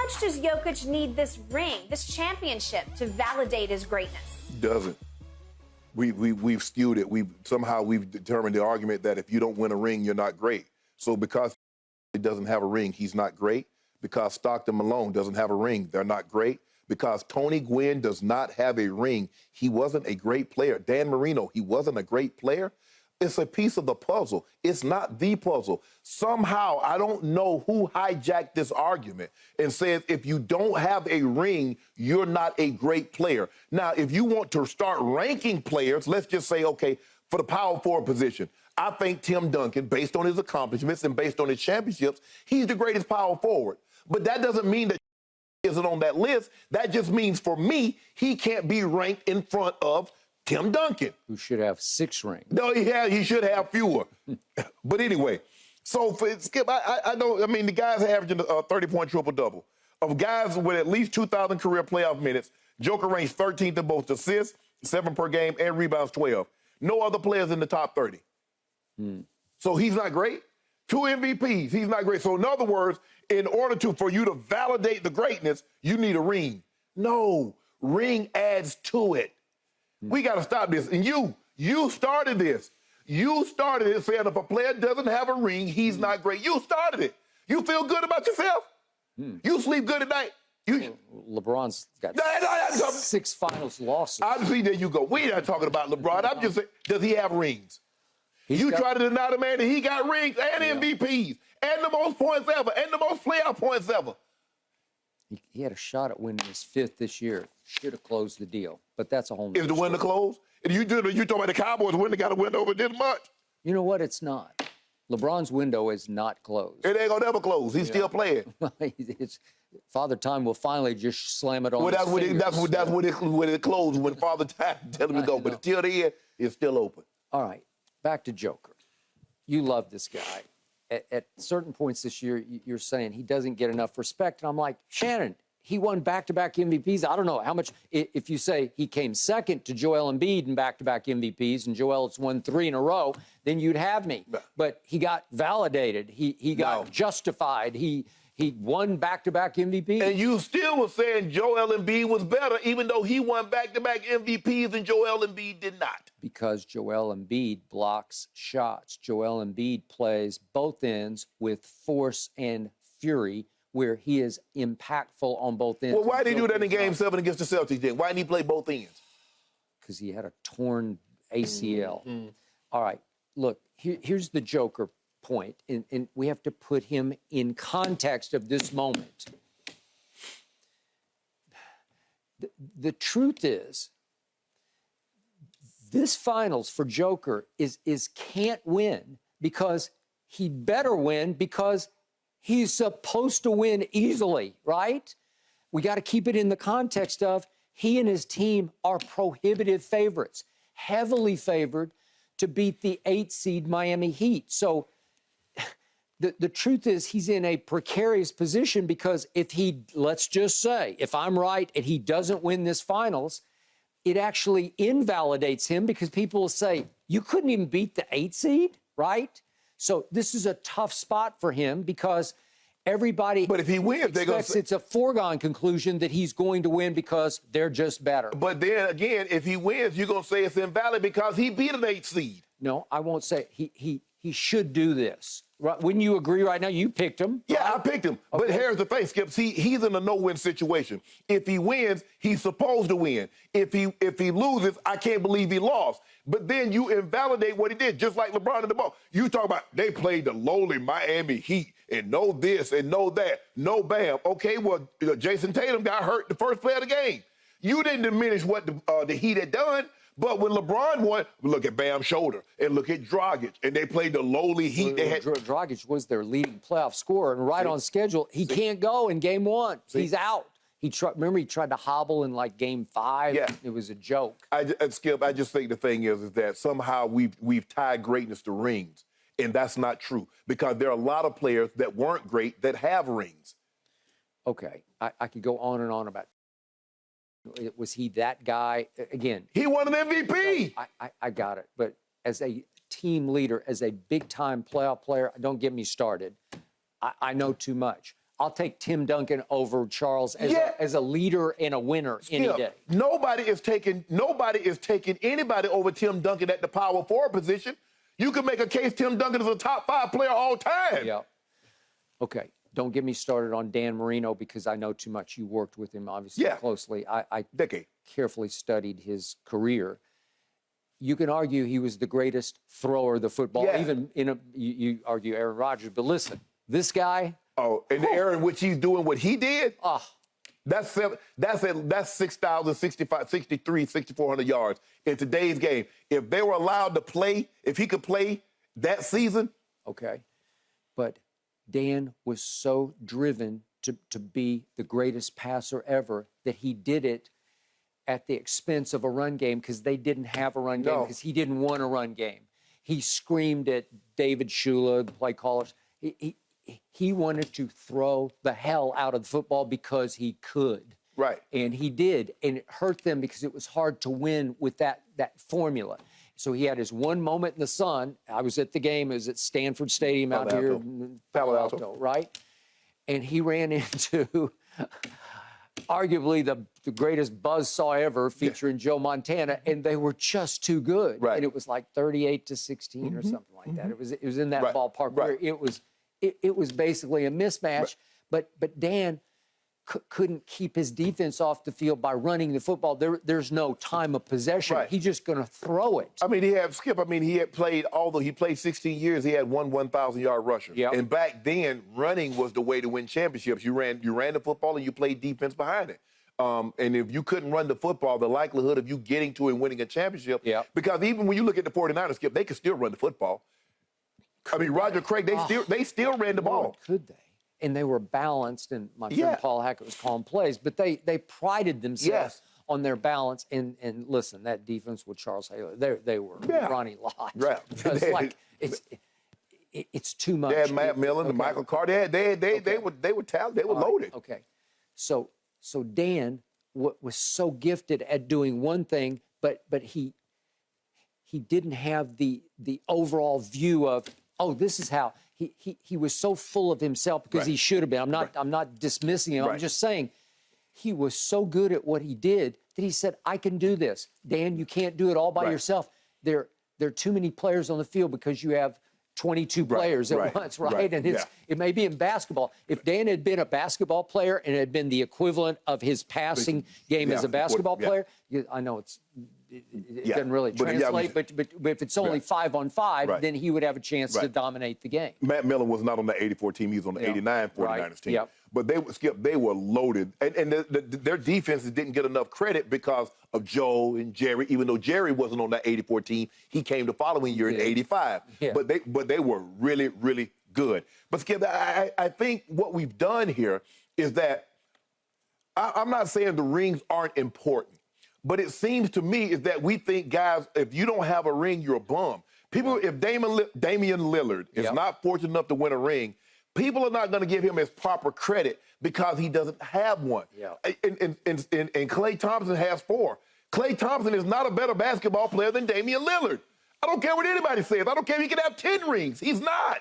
much does Jokic need this ring, this championship, to validate his greatness? Doesn't. We've skewed it. We've determined the argument that if you don't win a ring, you're not great. So because he doesn't have a ring, he's not great. Because Stockton Malone doesn't have a ring, they're not great. Because Tony Gwynn does not have a ring, he wasn't a great player. Dan Marino, he wasn't a great player. It's a piece of the puzzle. It's not the puzzle. Somehow, I don't know who hijacked this argument and said, if you don't have a ring, you're not a great player. Now, if you want to start ranking players, let's just say, okay, for the power forward position, I think Tim Duncan, based on his accomplishments and based on his championships, he's the greatest power forward. But that doesn't mean that he isn't on that list. That just means, for me, he can't be ranked in front of Tim Duncan, who should have 6 rings. No, he should have fewer. But anyway, so for Skip, I know, I mean, the guys are averaging a 30-point triple-double. Of guys with at least 2,000 career playoff minutes, Joker ranks 13th in both assists, 7 per game, and rebounds 12. No other players in the top 30. So he's not great. 2 MVPs, he's not great. So in other words, in order for you to validate the greatness, you need a ring. No, ring adds to it. We got to stop this. And you started this. You started it saying if a player doesn't have a ring, he's not great. You started it. You feel good about yourself? You sleep good at night? LeBron's got 6 finals losses. Obviously, there you go. We're not talking about LeBron. I'm just saying, does he have rings? Try to deny the man that he got rings and MVPs and the most points ever and the most playoff points ever. He had a shot at winning his 5th this year. Should have closed the deal, but that's a whole nother Is the window closed? You talking about the Cowboys window got a window over this much? You know what? It's not. LeBron's window is not closed. It ain't gonna never close. He's still playing. Father Time will finally just slam it on. Well, that's when it closed, when Father Time tell him to go. But until then, it's still open. All right, back to Joker. You love this guy. At certain points this year, you're saying he doesn't get enough respect. And I'm like, Shannon, he won back-to-back MVPs. I don't know how much. If you say he came second to Joel Embiid in back-to-back MVPs and Joel's won 3 in a row, then you'd have me. No. But he got validated. He got justified. He won back-to-back MVPs. And you still were saying Joel Embiid was better, even though he won back-to-back MVPs and Joel Embiid did not. Because Joel Embiid blocks shots. Joel Embiid plays both ends with force and fury, where he is impactful on both ends. Well, why did he do that in Game 7 against the Celtics then? Why didn't he play both ends? Because he had a torn ACL. All right, look, here's the Joker point, and we have to put him in context of this moment. The truth is, this finals for Joker is can't win because he better win because he's supposed to win easily, right? We got to keep it in the context of he and his team are prohibitive favorites, heavily favored to beat the 8 seed Miami Heat. So the truth is he's in a precarious position because if he, let's just say, if I'm right and he doesn't win this finals, it actually invalidates him because people will say, you couldn't even beat the 8 seed, right? So this is a tough spot for him because everybody But if he wins, they're gonna say, it's a foregone conclusion that he's going to win because they're just better. But then again, if he wins, you're going to say it's invalid because he beat an 8 seed. No, I won't say he should do this. Right? Wouldn't you agree right now? You picked him. Yeah, I picked him. Okay. But here's the thing, Skip. See, he's in a no-win situation. If he wins, he's supposed to win. If he loses, I can't believe he lost. But then you invalidate what he did, just like LeBron in the ball. You talk about they played the lowly Miami Heat and know this and know that. No bam. Okay, well, Jason Tatum got hurt the first play of the game. You didn't diminish what the Heat had done. But when LeBron won, look at Bam's shoulder and look at Dragic, and they played the lowly Heat. Dragic was their leading playoff scorer, and right on schedule. He can't go in Game 1. He's out. Remember, he tried to hobble in like Game 5. Yeah. It was a joke. Skip, I just think the thing is that somehow we've tied greatness to rings, and that's not true because there are a lot of players that weren't great that have rings. Okay, I could go on and on about. Was he that guy? Again, he won an MVP. I got it. But as a team leader, as a big-time playoff player, don't get me started. I know too much. I'll take Tim Duncan over Charles as a leader and a winner any day. Nobody is taking anybody over Tim Duncan at the power forward position. You can make a case Tim Duncan is a top 5 player all time. Yeah. Okay. Don't get me started on Dan Marino because I know too much. You worked with him obviously closely. I carefully studied his career. You can argue he was the greatest thrower of the football. Even you argue Aaron Rodgers, but listen, this guy. Oh, in the era in which he's doing what he did. That's 6,000, 6,400 yards in today's game. If they were allowed to play, if he could play that season. Okay. But Dan was so driven to be the greatest passer ever that he did it at the expense of a run game because they didn't have a run game because he didn't want a run game. He screamed at David Shula, the play callers. He wanted to throw the hell out of the football because he could. Right. And he did. And it hurt them because it was hard to win with that formula. So he had his one moment in the sun. I was at the game. It was at Stanford Stadium out here in Palo Alto, right? And he ran into arguably the greatest buzzsaw ever featuring Joe Montana, and they were just too good. Right. And it was like 38-16 or something like that. It was in that ballpark where it was basically a mismatch. But Dan couldn't keep his defense off the field by running the football. There's no time of possession. He's just going to throw it. I mean, he had played, although he played 16 years, he had one 1,000-yard rusher. Yep. And back then, running was the way to win championships. You ran the football and you played defense behind it. And if you couldn't run the football, the likelihood of you getting to and winning a championship, because even when you look at the 49ers, Skip, they could still run the football. I mean, Roger Craig, they still ran the ball. Could they? And they were balanced, and my friend Paul Hackett was calling plays, but they prided themselves on their balance. And listen, that defense with Charles Haley, they were Ronnie Lott. Right. It's like it's too much. They had Matt Millen and Michael Carter. They were talented. They were loaded. Okay. So Dan was so gifted at doing one thing, but he didn't have the overall view of, this is how. He was so full of himself because he should have been. I'm not dismissing him. I'm just saying he was so good at what he did that he said, I can do this. Dan, you can't do it all by yourself. There are too many players on the field because you have 22 players at once, right? And it may be in basketball. If Dan had been a basketball player and had been the equivalent of his passing game as a basketball player, I know it doesn't really translate, but if it's only 5-on-5, then he would have a chance to dominate the game. Matt Millen was not on the 84 team. He was on the 89 49ers team. But they were loaded. And their defenses didn't get enough credit because of Joe and Jerry. Even though Jerry wasn't on that 84 team, he came the following year in 85. But they were really, really good. But Skip, I think what we've done here is that I'm not saying the rings aren't important. But it seems to me is that we think, guys, if you don't have a ring, you're a bum. If Damian Lillard is not fortunate enough to win a ring, people are not going to give him his proper credit because he doesn't have one. And Klay Thompson has 4. Klay Thompson is not a better basketball player than Damian Lillard. I don't care what anybody says. I don't care if he can have 10 rings. He's not.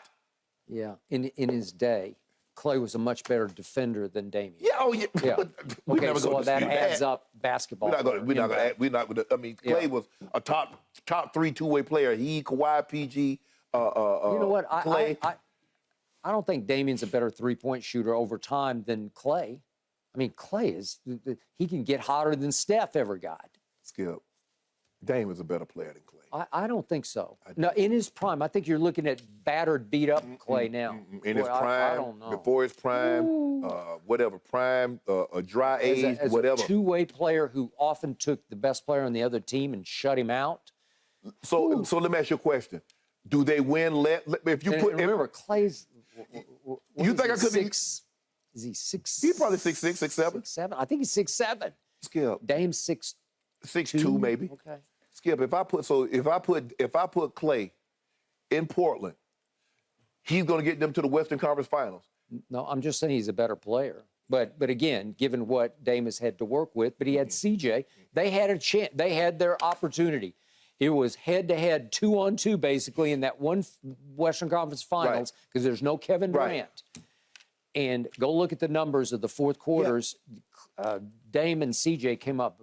Yeah, in his day, Klay was a much better defender than Damian. Okay, so that adds up basketball. We're not going to. I mean, Klay was a top 3 two-way player. He, Kawhi, PG. You know what? Klay. I don't think Damian's a better three-point shooter over time than Klay. I mean, Klay he can get hotter than Steph ever got. Skip, Dame is a better player than Klay. I don't think so. No, in his prime, I think you're looking at battered, beat-up Klay now. In his prime, I don't know. Before his prime, whatever, prime, a dry age, as whatever. A two-way player who often took the best player on the other team and shut him out. So let me ask you a question. Do they win? If you put remember, Klay's. You think I could be? Is he 6? He's probably 6'6", 6'7". 6'7". I think he's 6'7". Skip. Dame's 6'2", maybe. Okay. Skip, if I put Klay in Portland, he's going to get them to the Western Conference Finals. No, I'm just saying he's a better player. But again, given what Dame has had to work with, but he had CJ, they had a chance. They had their opportunity. It was head-to-head, 2-on-2, basically, in that one Western Conference Finals because there's no Kevin Durant. And go look at the numbers of the fourth quarters. Dame and CJ came up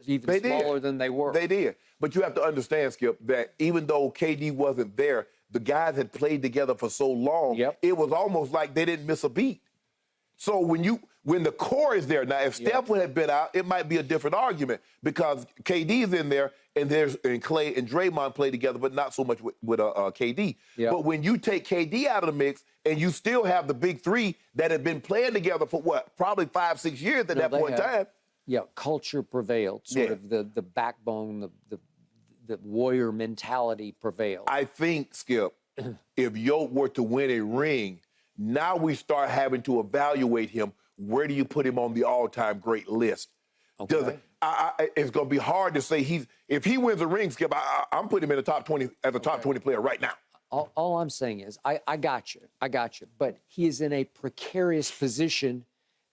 even smaller than they were. They did. But you have to understand, Skip, that even though KD wasn't there, the guys had played together for so long, it was almost like they didn't miss a beat. So when the core is there, now if Steph had been out, it might be a different argument because KD's in there and Clay and Draymond play together, but not so much with KD. But when you take KD out of the mix and you still have the big three that have been playing together for probably 5-6 years at that point in time. Yeah, culture prevailed. Sort of the backbone, the warrior mentality prevailed. I think, Skip, if Jokic were to win a ring, now we start having to evaluate him. Where do you put him on the all-time great list? Okay. It's going to be hard to say if he wins a ring, Skip, I'm putting him in the top 20 as a top 20 player right now. All I'm saying is I got you. But he is in a precarious position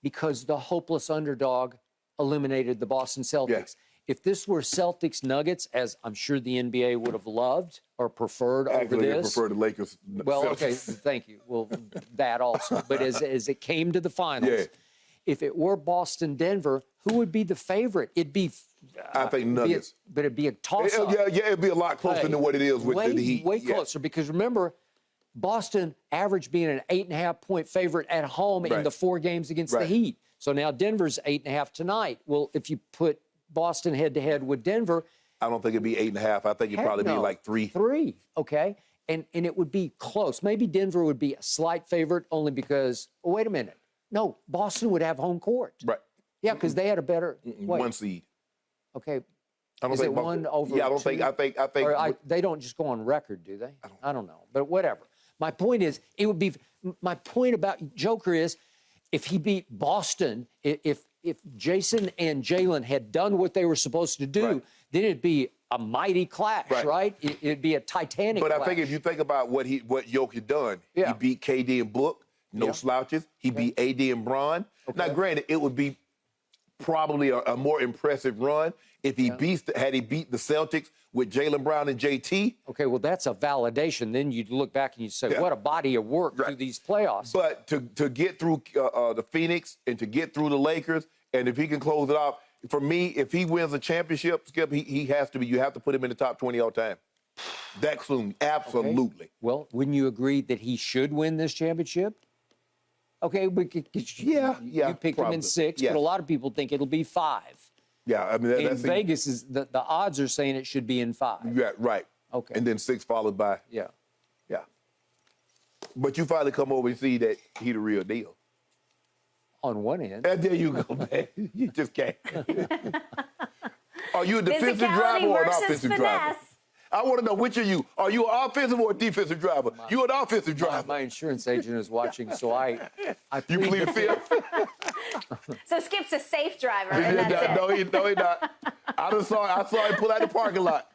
because the hopeless underdog eliminated the Boston Celtics. Yes. If this were Celtics Nuggets, as I'm sure the NBA would have loved or preferred over this. I prefer the Lakers. Well, okay, thank you. Well, that also. But as it came to the finals, if it were Boston-Denver, who would be the favorite? It'd be I think Nuggets. But it'd be a toss-up. It'd be a lot closer than what it is with the Heat. Way closer, because remember, Boston averaged being an 8.5-point favorite at home in the 4 games against the Heat. So now Denver's 8.5 tonight. Well, if you put Boston head-to-head with Denver, I don't think it'd be 8.5. I think it'd probably be like 3. 3, okay. And it would be close. Maybe Denver would be a slight favorite only because, oh, wait a minute. No, Boston would have home court. Right. Yeah, because they had a better 1 seed. Okay. I don't Is think it one over I don't 2? think. I think. Or they don't just go on record, do they? I don't know. But whatever. My point is, my point about Joker is, if he beat Boston, if Jason and Jalen had done what they were supposed to do, then it'd be a mighty clash, right? It'd be a titanic clash. But I think if you think about what Jokic had done, he beat KD and Book, no slouches. He beat AD and Bron. Now, granted, it would be probably a more impressive run if he had he beat the Celtics with Jaylen Brown and JT. Okay, well, that's a validation. Then you'd look back and you'd say, what a body of work through these playoffs. But to get through the Phoenix and to get through the Lakers, and if he can close it off, for me, if he wins a championship, Skip, he has to be. You have to put him in the top 20 all time. That soon, absolutely. Okay. Well, wouldn't you agree that he should win this championship? Okay, you picked him in 6, but a lot of people think it'll be 5. Yeah, I mean, in Vegas is the odds are saying it should be in 5. Yeah, right. Okay, and then 6 followed by yeah. But you finally come over and see that he the real deal. On one end. And there you go, man. You just can't. Are you a defensive driver or an offensive driver? I want to know, which are you? Are you an offensive or a defensive driver? You're an offensive driver. My insurance agent is watching, so I you plead the fifth? So Skip's a safe driver, and that's it. No, he's not. I saw him pull out the parking lot.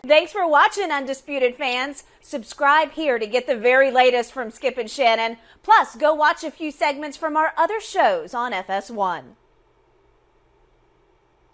Thanks for watching, Undisputed fans. Subscribe here to get the very latest from Skip and Shannon. Plus, go watch a few segments from our other shows on FS1.